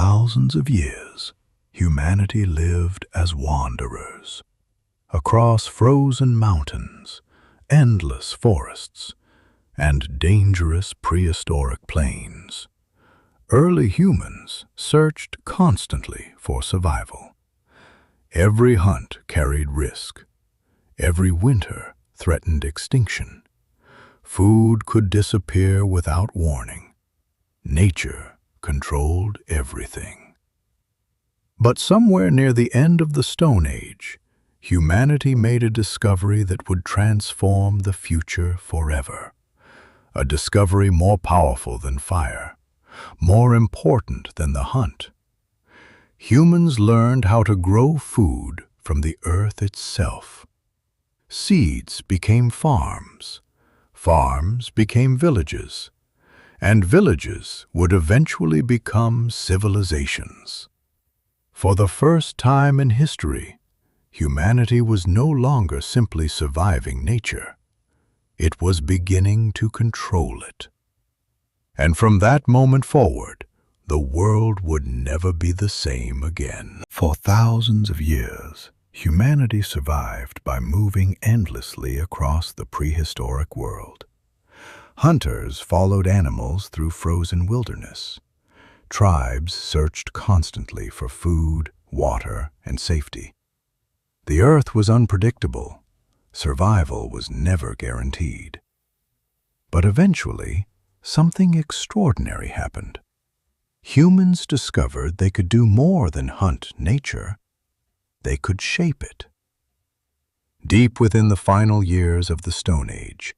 thousands of years, humanity lived as wanderers. Across frozen mountains, endless forests, and dangerous prehistoric plains, early humans searched constantly for survival. Every hunt carried risk. Every winter threatened extinction. Food could disappear without warning. Nature controlled everything. But somewhere near the end of the Stone Age, humanity made a discovery that would transform the future forever. A discovery more powerful than fire, more important than the hunt. Humans learned how to grow food from the earth itself. Seeds became farms, farms became villages, and villages would eventually become civilizations. For the first time in history, humanity was no longer simply surviving nature. It was beginning to control it. And from that moment forward, the world would never be the same again. For thousands of years, humanity survived by moving endlessly across the prehistoric world. Hunters followed animals through frozen wilderness. Tribes searched constantly for food, water, and safety. The earth was unpredictable. Survival was never guaranteed. But eventually, something extraordinary happened. Humans discovered they could do more than hunt nature. They could shape it. Deep within the final years of the Stone Age,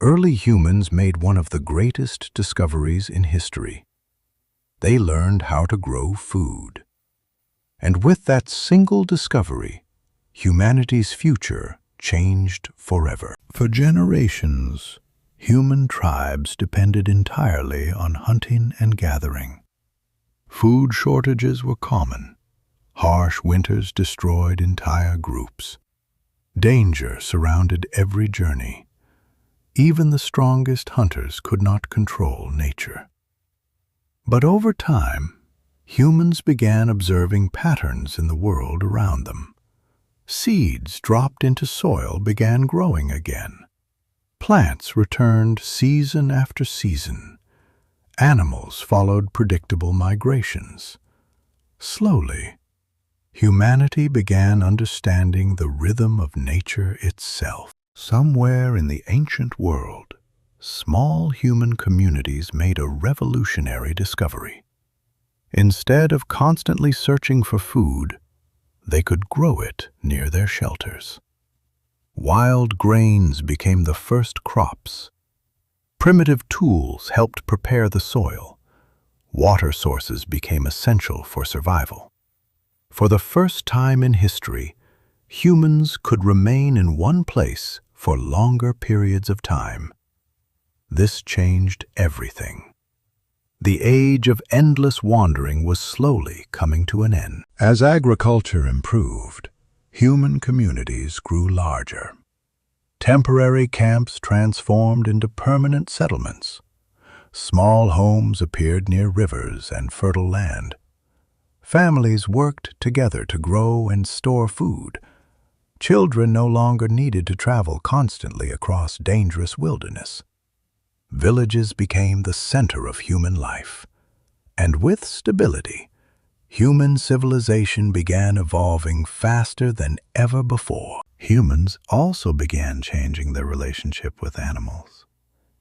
early humans made one of the greatest discoveries in history. They learned how to grow food. And with that single discovery, humanity's future changed forever. For generations, human tribes depended entirely on hunting and gathering. Food shortages were common. Harsh winters destroyed entire groups. Danger surrounded every journey. Even the strongest hunters could not control nature. But over time, humans began observing patterns in the world around them. Seeds dropped into soil began growing again. Plants returned season after season. Animals followed predictable migrations. Slowly, humanity began understanding the rhythm of nature itself. Somewhere in the ancient world, small human communities made a revolutionary discovery. Instead of constantly searching for food, they could grow it near their shelters. Wild grains became the first crops. Primitive tools helped prepare the soil. Water sources became essential for survival. For the first time in history, humans could remain in one place for longer periods of time. This changed everything. The age of endless wandering was slowly coming to an end. As agriculture improved, human communities grew larger. Temporary camps transformed into permanent settlements. Small homes appeared near rivers and fertile land. Families worked together to grow and store food. Children no longer needed to travel constantly across dangerous wilderness. Villages became the center of human life. And with stability, human civilization began evolving faster than ever before. Humans also began changing their relationship with animals.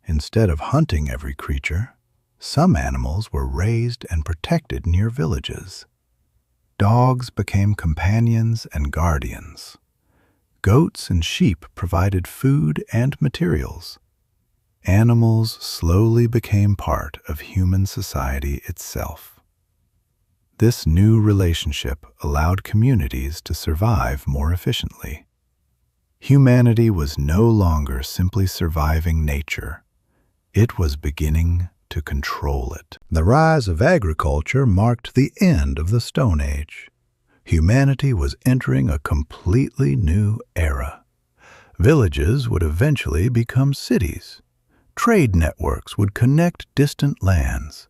Instead of hunting every creature, some animals were raised and protected near villages. Dogs became companions and guardians. Goats and sheep provided food and materials. Animals slowly became part of human society itself. This new relationship allowed communities to survive more efficiently. Humanity was no longer simply surviving nature. It was beginning to control it. The rise of agriculture marked the end of the Stone Age. Humanity was entering a completely new era. Villages would eventually become cities. Trade networks would connect distant lands.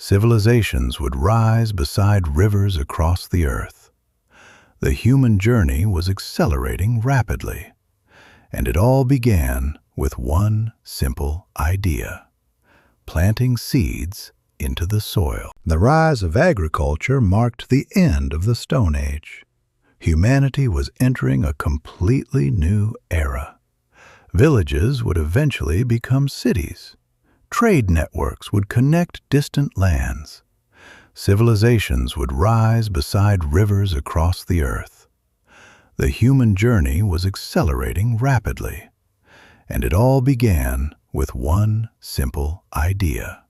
Civilizations would rise beside rivers across the earth. The human journey was accelerating rapidly, and it all began with one simple idea: planting seeds into the soil. The rise of agriculture marked the end of the Stone Age. Humanity was entering a completely new era. Villages would eventually become cities. Trade networks would connect distant lands. Civilizations would rise beside rivers across the earth. The human journey was accelerating rapidly, and it all began with one simple idea: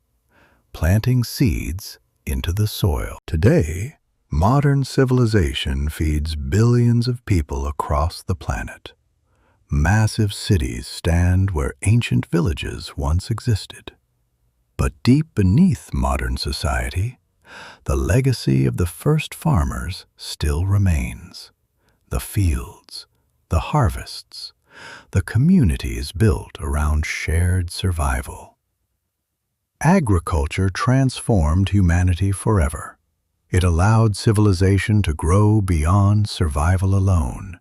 planting seeds into the soil. Today, modern civilization feeds billions of people across the planet. Massive cities stand where ancient villages once existed. But deep beneath modern society, the legacy of the first farmers still remains. The fields, the harvests, the communities built around shared survival. Agriculture transformed humanity forever. It allowed civilization to grow beyond survival alone.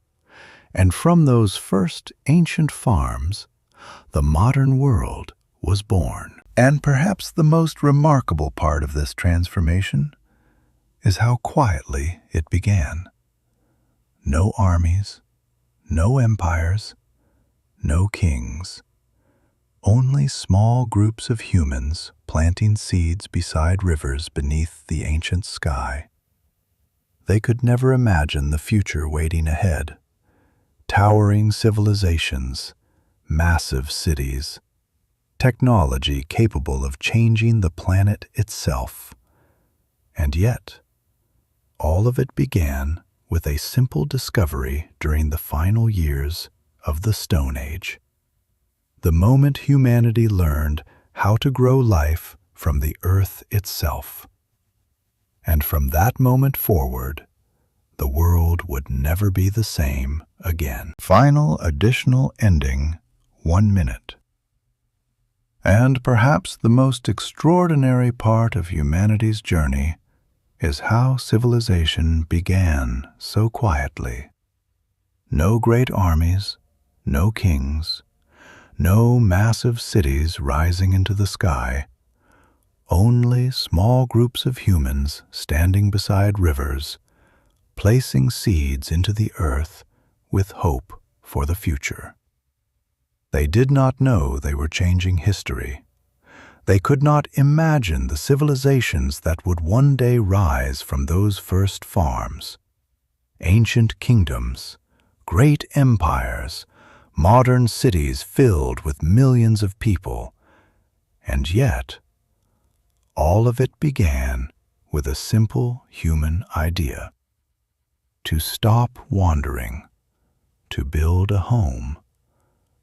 And from those first ancient farms, the modern world was born. And perhaps the most remarkable part of this transformation is how quietly it began. No armies, no empires, no kings. Only small groups of humans planting seeds beside rivers beneath the ancient sky. They could never imagine the future waiting ahead. Towering civilizations, massive cities, technology capable of changing the planet itself. And yet, all of it began with a simple discovery during the final years of the Stone Age. The moment humanity learned how to grow life from the earth itself. And from that moment forward, the world would never be the same again. Final additional ending, 1 minute. And perhaps the most extraordinary part of humanity's journey is how civilization began so quietly. No great armies, no kings, no massive cities rising into the sky, only small groups of humans standing beside rivers, placing seeds into the earth with hope for the future. They did not know they were changing history. They could not imagine the civilizations that would one day rise from those first farms. Ancient kingdoms, great empires, modern cities filled with millions of people. And yet, all of it began with a simple human idea: to stop wandering, to build a home,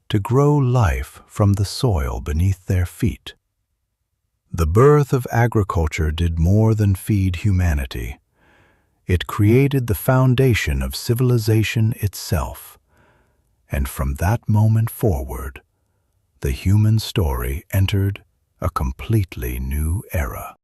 to grow life from the soil beneath their feet. The birth of agriculture did more than feed humanity. It created the foundation of civilization itself. And from that moment forward, the human story entered a completely new era.